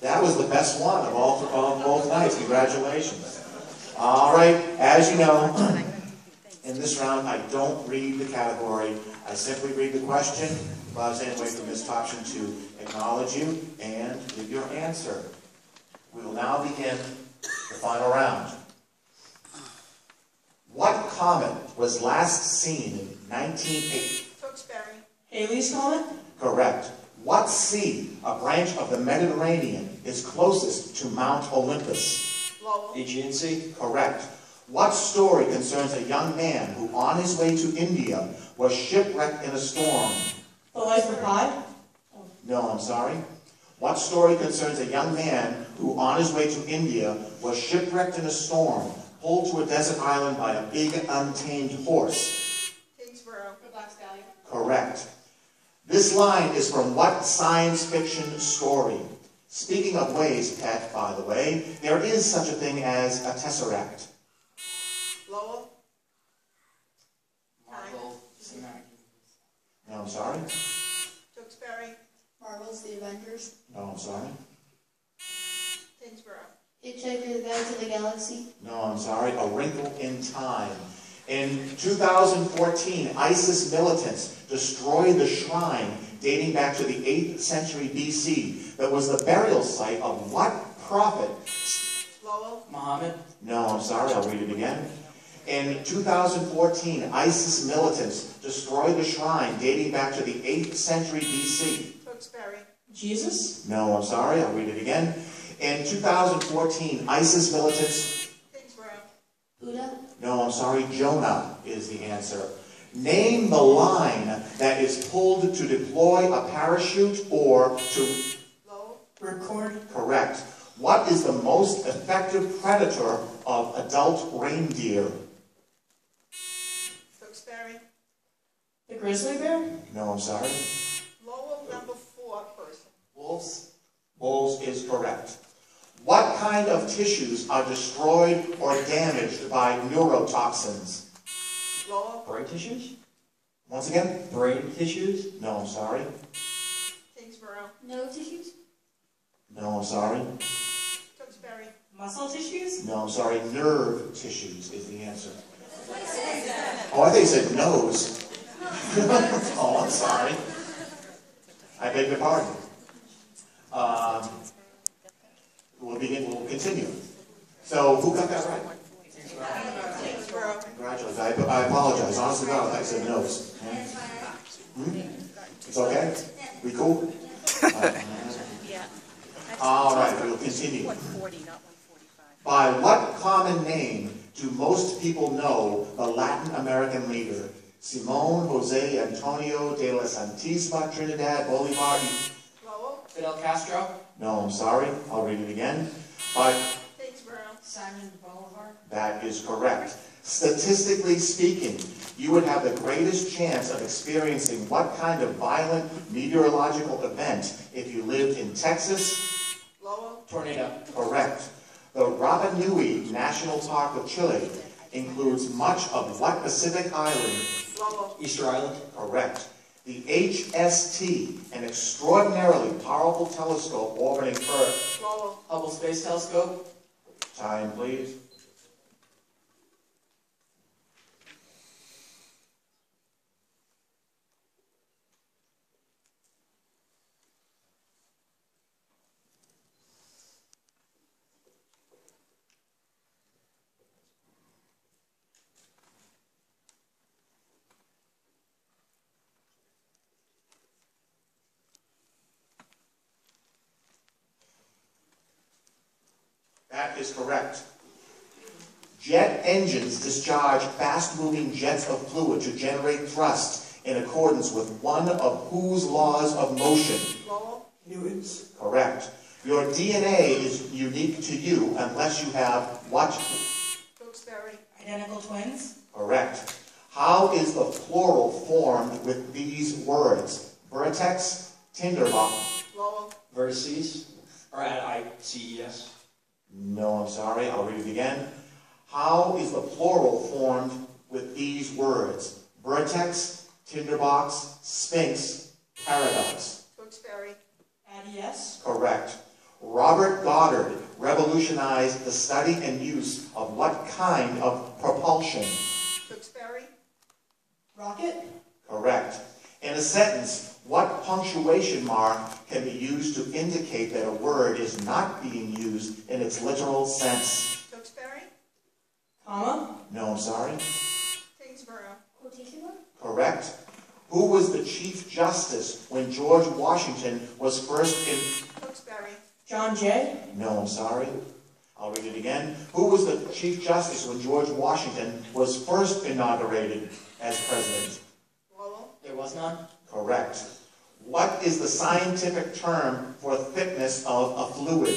That was the best one of both nights. Congratulations. All right, as you know, in this round, I don't read the category. I simply read the question. Allows any way for Ms. Thompson to acknowledge you and give your answer. We will now begin the final round. What comet was last seen in 1980? Tewksbury. Haley's Comet? Correct. What sea, a branch of the Mediterranean, is closest to Mount Olympus? Lowell. Aegean Sea? Correct. What story concerns a young man who, on his way to India, was shipwrecked in a storm? The Life of Pi? No, I'm sorry. What story concerns a young man who, on his way to India, was shipwrecked in a storm, pulled to a desert island by a big, untamed horse? Tyngsboro. The Black Stallion. Correct. This line is from what science fiction story? Speaking of ways, Pat, by the way, there is such a thing as a tesseract. Lowell. Marvel. No, I'm sorry. Tewksbury. Marvel's The Avengers. No, I'm sorry. Tyngsboro. Hitchhiker's Guide to the Galaxy. No, I'm sorry. A Wrinkle in Time. In 2014, ISIS militants destroyed the shrine dating back to the 8th century BC that was the burial site of what prophet? Lowell. Muhammad? No, I'm sorry. I'll read it again. In 2014, ISIS militants destroyed the shrine dating back to the 8th century BC. Tewksbury. Jesus? No, I'm sorry. I'll read it again. In 2014, ISIS militants... Tyngsboro. Buddha. No, I'm sorry. Jonah is the answer. Name the line that is pulled to deploy a parachute or to... Lowell. Ripcord? Correct. What is the most effective predator of adult reindeer? Tewksbury. The grizzly bear? No, I'm sorry. Lowell, number 4 person. Wolves? Wolves is correct. What kind of tissues are destroyed or damaged by neurotoxins? Lowell. Brain tissues? Once again? Brain tissues? No, I'm sorry. Tyngsboro. No tissues. No, I'm sorry. Tewksbury. Muscle tissues? No, I'm sorry. Nerve tissues is the answer. Oh, I think you said nose. Oh, I'm sorry. I beg your pardon. We'll continue. So, who got that right? Tyngsboro. Congratulations. I apologize. Honestly, God, I said nose. It's okay? We cool? All right, we'll continue. 140, not 145. By what common name do most people know the Latin American leader? Simón José Antonio de la Santísima Trinidad Bolivar. Lowell. Fidel Castro? No, I'm sorry. I'll read it again. By Tyngsboro. Simon Bolivar. That is correct. Statistically speaking, you would have the greatest chance of experiencing what kind of violent meteorological event if you lived in Texas? Lowell. Tornado? Correct. The Rapa Nui National Park of Chile includes much of what Pacific island? Lowell. Easter Island? Correct. The HST, an extraordinarily powerful telescope orbiting Earth. Lowell. Hubble Space Telescope? Time, please. That is correct. Jet engines discharge fast-moving jets of fluid to generate thrust in accordance with one of whose laws of motion? Lowell. Newton's? Correct. Your DNA is unique to you unless you have what? Tewksbury. Identical twins? Correct. How is the plural formed with these words? Vertex, tinderbox. Lowell. Vertices? Or ICES? No, I'm sorry. I'll read it again. How is the plural formed with these words? Vertex, tinderbox, sphinx, paradox. Tewksbury. ADS? Correct. Robert Goddard revolutionized the study and use of what kind of propulsion? Tewksbury. Rocket. Correct. In a sentence, what punctuation mark can be used to indicate that a word is not being used in its literal sense? Tewksbury. Comma. No, I'm sorry. Tyngsboro. Quotation mark. Correct. Who was the Chief Justice when George Washington was first in... Tewksbury. John Jay. No, I'm sorry. I'll read it again. Who was the Chief Justice when George Washington was first inaugurated as president? Lowell. There was none. Correct. What is the scientific term for thickness of a fluid?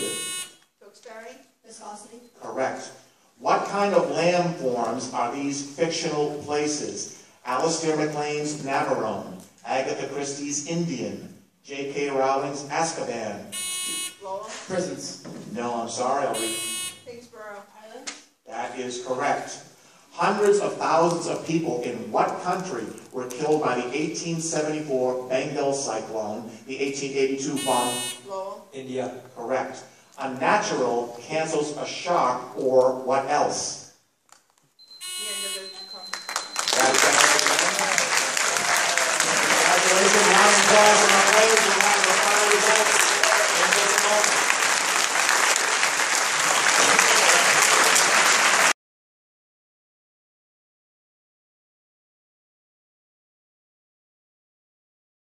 Tewksbury. Viscosity. Correct. What kind of land forms are these fictional places? Alistair MacLean's Navarone, Agatha Christie's Indian, J.K. Rowling's Azkaban. Lowell. Prisons. No, I'm sorry, I'll read. Tyngsboro. Island. That is correct. Hundreds of thousands of people in what country were killed by the 1874 Bengal cyclone, the 1882 bomb? Lowell. India. Correct. A natural cancels a shark or what else?